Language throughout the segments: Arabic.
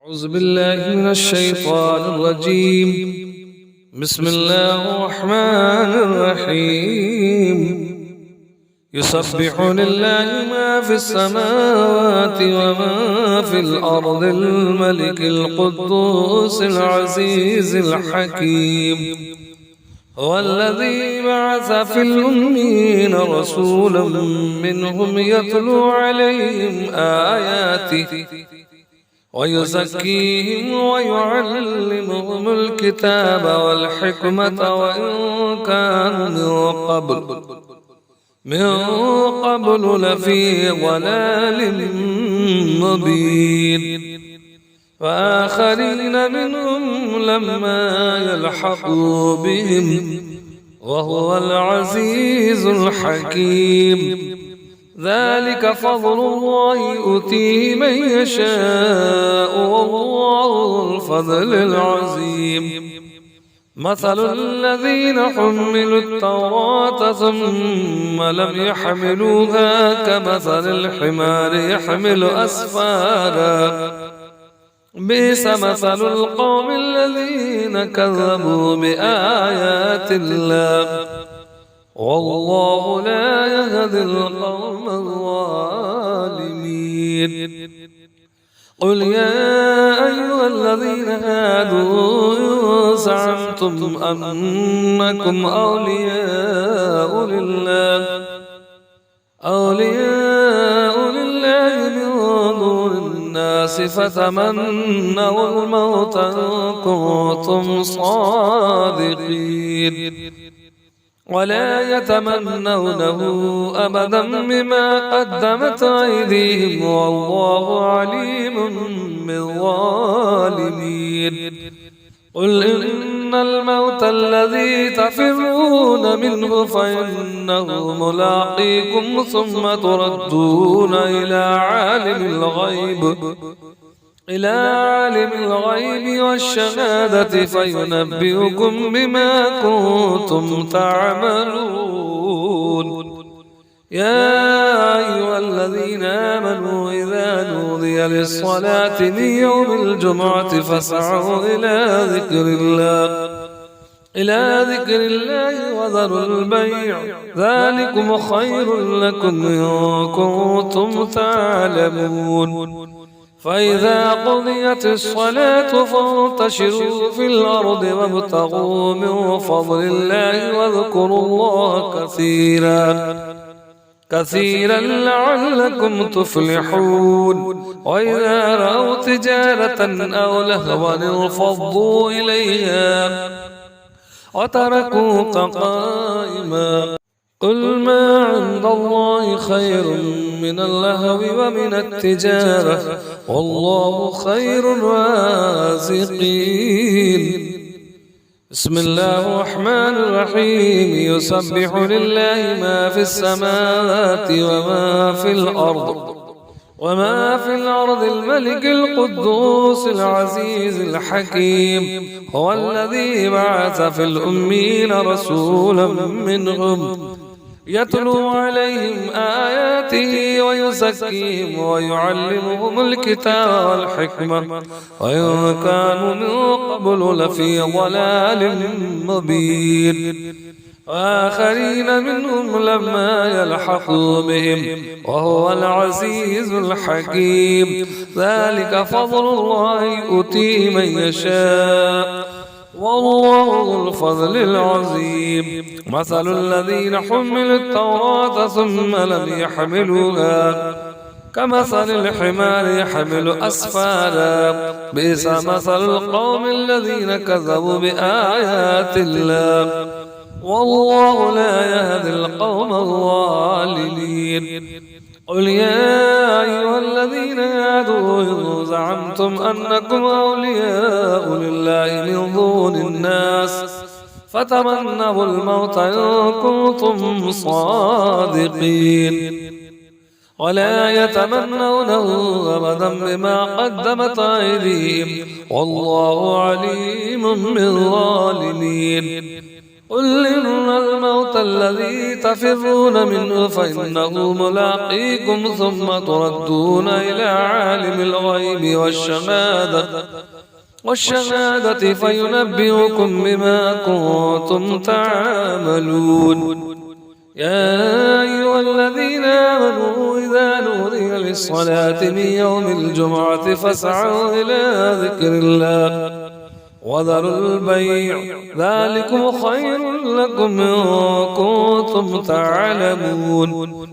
أعوذ بالله من الشيطان الرجيم. بسم الله الرحمن الرحيم. يسبح لله ما في السماوات وما في الأرض الملك القدوس العزيز الحكيم. هو الذي بعث في الأمين رسولا منهم يتلو عليهم آياته ويزكيهم ويعلمهم الكتاب والحكمة وإن كانوا من قبل لفي ضلال مبين. وآخرين منهم لما يلحقوا بهم وهو العزيز الحكيم. ذلك فضل الله يؤتيه من يشاء والله الفضل العظيم. مثل الذين حملوا التوراة ثم لم يحملوها كمثل الحمار يحمل أسفارا بئس مثل القوم الذين كذبوا بآيات الله والله لا يهدي القوم الظالمين. قل يا أيها الذين هادوا إن زعمتم أنكم أولياء لله من دون الناس فتمنوا الموت إن كنتم صادقين ولا يتمنونه أبدا بما قدمت أيديهم والله عليم بالظالمين. قل إن الموت الذي تفرون منه فإنه ملاقيكم ثم تردون إلى عالم الغيب والشهادة فينبئكم بما كنتم تعملون. يا أيها الذين آمنوا إذا نودي للصلاة من يوم الجمعة فاسعوا إلى ذكر الله وذروا البيع ذلكم خير لكم إن كنتم تعلمون. فإذا قضيت الصلاة فانتشروا في الأرض وابتغوا من فضل الله واذكروا الله كثيرا لعلكم تفلحون. وإذا رأوا تجارة أو لهوا انفضوا إليها وتركوك قائما. قل ما عند الله خير من اللهو ومن التجارة والله خير الرازقين. بسم الله الرحمن الرحيم. يسبح لله ما في السماوات وما في الأرض الملك القدوس العزيز الحكيم. هو الذي بعث في الأمين رسولا منهم يتلو عليهم آياته ويزكيهم ويعلمهم الكتاب والحكمة وإن كانوا من قبل لفي ضلال مبين. وآخرين منهم لما يلحقوا بهم وهو العزيز الحكيم. ذلك فضل الله يؤتيه من يشاء والله الفضل العظيم. مثل الذين حملوا التوراة ثم لم يحملوها كمثل الحمار يحمل أسفارا بئس مثل القوم الذين كذبوا بآيات الله والله لا يهدي القوم الظالمين. قل يا أيها الذين هادوا إن زعمتم أنكم أولياء لله من دون الناس فتمنوا الموت إن كنتم صادقين ولا يتمنونه أبدا بما قدمت أيديهم والله عليم بالظالمين. قل إن الموت الذي تفرون منه فإنه ملاقيكم ثم تردون إلى عالم الغيب والشهادة فينبئكم بما كنتم تعملون. يا أيها الذين آمنوا إذا نودي للصلاة من يوم الجمعة فاسعوا إلى ذكر الله وذروا البيع ذلكم خير لكم إن كنتم تعلمون.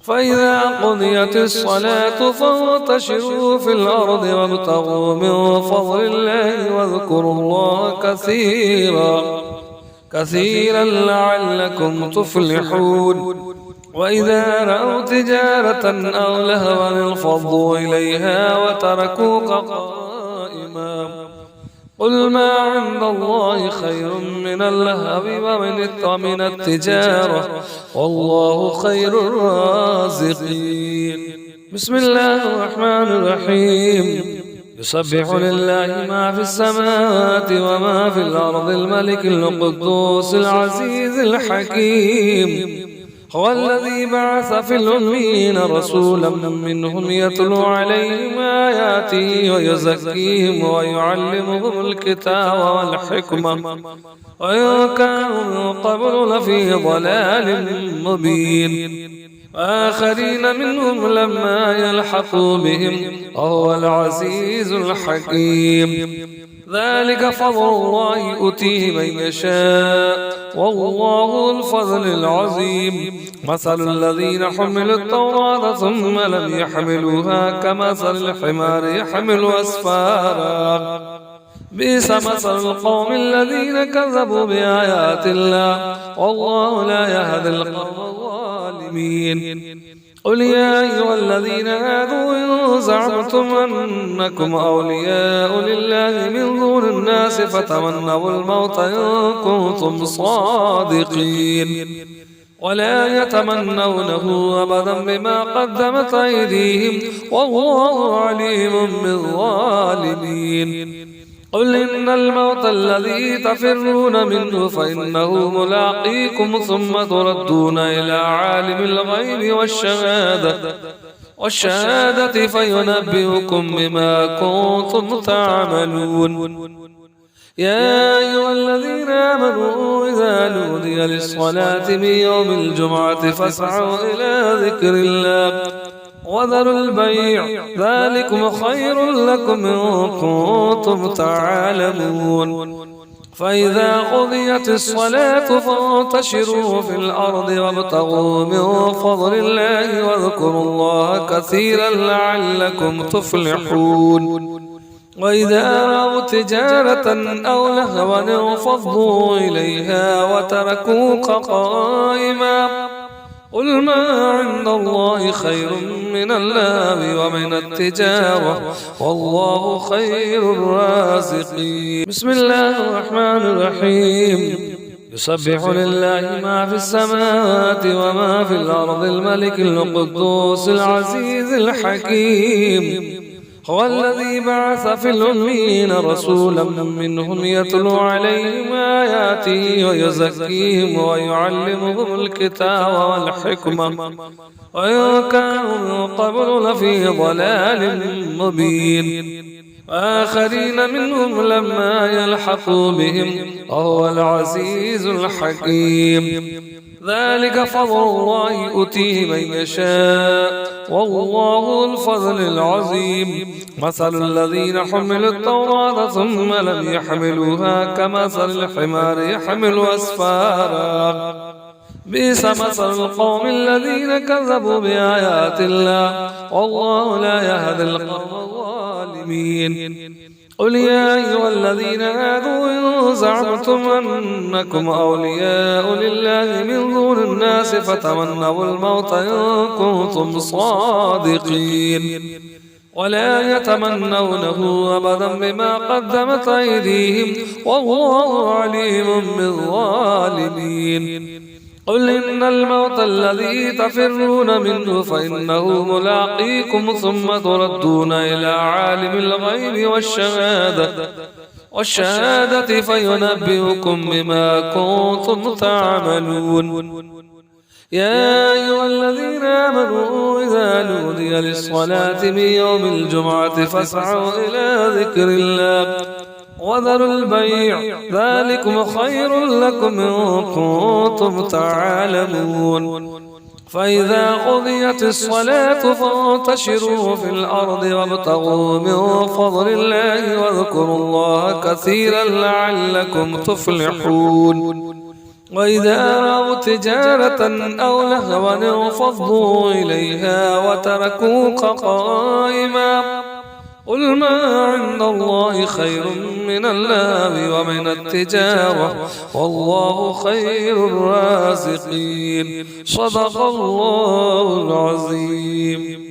فإذا قضيت الصلاة فانتشروا في الأرض وابتغوا من فضل الله واذكروا الله كثيرا لعلكم تفلحون. وإذا رأوا تجارة أو لهوا انفضوا إليها وتركوك قائما قل ما عند الله خير من اللهو ومن التجارة والله خير الرازقين. بسم الله الرحمن الرحيم. يسبح لله ما في السماوات وما في الأرض الملك القدوس العزيز الحكيم. هو الذي بعث في الأميين رسولا منهم يتلو عليهم آياته ويزكيهم ويعلمهم الكتاب والحكمة وإن كانوا من قبل لفي ضلال مبين. وآخرين منهم لما يلحقوا بهم وهو العزيز الحكيم. ذلك فضل الله يؤتيه من يشاء والله الفضل العظيم. مثل الذين حملوا التوراة ثم لم يحملوها كمثل الحمار يحمل أسفارا بئس مثل القوم الذين كذبوا بآيات الله والله لا يهدي القوم الظالمين. قل يا أيها الذين هادوا إن زعمتم أنكم أولياء لله من دون الناس فتمنوا الموت إن كنتم صادقين ولا يتمنونه أبدا بما قدمت أيديهم والله عليم بالظالمين. قل إن الموت الذي تفرون منه فإنه ملاقيكم ثم تردون إلى عالم الغيب والشهادة فينبئكم بما كنتم تعملون. يا أيها الذين آمنوا إذا نودي للصلاة من يوم الجمعة فاسعوا إلى ذكر الله وذروا البيع ذلكم خير لكم إن كنتم تعلمون. فإذا قضيت الصلاة فانتشروا في الأرض وابتغوا من فضل الله واذكروا الله كثيرا لعلكم تفلحون. وإذا رأوا تجارة أو لهوا انفضوا إليها وتركوك قائما قل ما عند الله خير من اللهو ومن التجارة والله خير الرازقين. بسم الله الرحمن الرحيم. يسبح لله ما في السماوات وما في الأرض الملك القدوس العزيز الحكيم. هو الذي بعث في الأميين رسولا منهم يتلو عليهم آياته ويزكيهم ويعلمهم الكتاب والحكمة وإن كانوا من قبل لفي ضلال مبين. وآخرين منهم لما يلحقوا بهم وهو العزيز الحكيم. ذلك فضل الله يؤتيه من يشاء والله الفضل العظيم. مثل الذين حملوا التوراة ثم لم يحملوها كمثل الحمار يحمل أسفارا بئس مثل القوم الذين كذبوا بآيات الله والله لا يهدي القوم الظالمين. قل يا أيها الذين هادوا إن زعمتم أنكم أولياء لله من دون الناس فتمنوا الموت إن كنتم صادقين ولا يتمنونه أبدا بما قدمت أيديهم والله عليم بالظالمين. قل إن الموت الذي تفرون منه فإنه ملاقيكم ثم تردون إلى عالم الغيب والشهادة فينبئكم بما كنتم تعملون. يا أيها الذين آمنوا إذا نودي للصلاة من يوم الجمعة فاسعوا إلى ذكر الله وذروا البيع ذلكم خير لكم إن كنتم تعلمون. فإذا قضيت الصلاة فانتشروا في الأرض وابتغوا من فضل الله واذكروا الله كثيرا لعلكم تفلحون. وإذا رأوا تجارة أو لهوا انفضوا إليها وتركوك قائما قل ما عند الله خير من اللهو ومن التجارة والله خير الرازقين. صدق الله العظيم.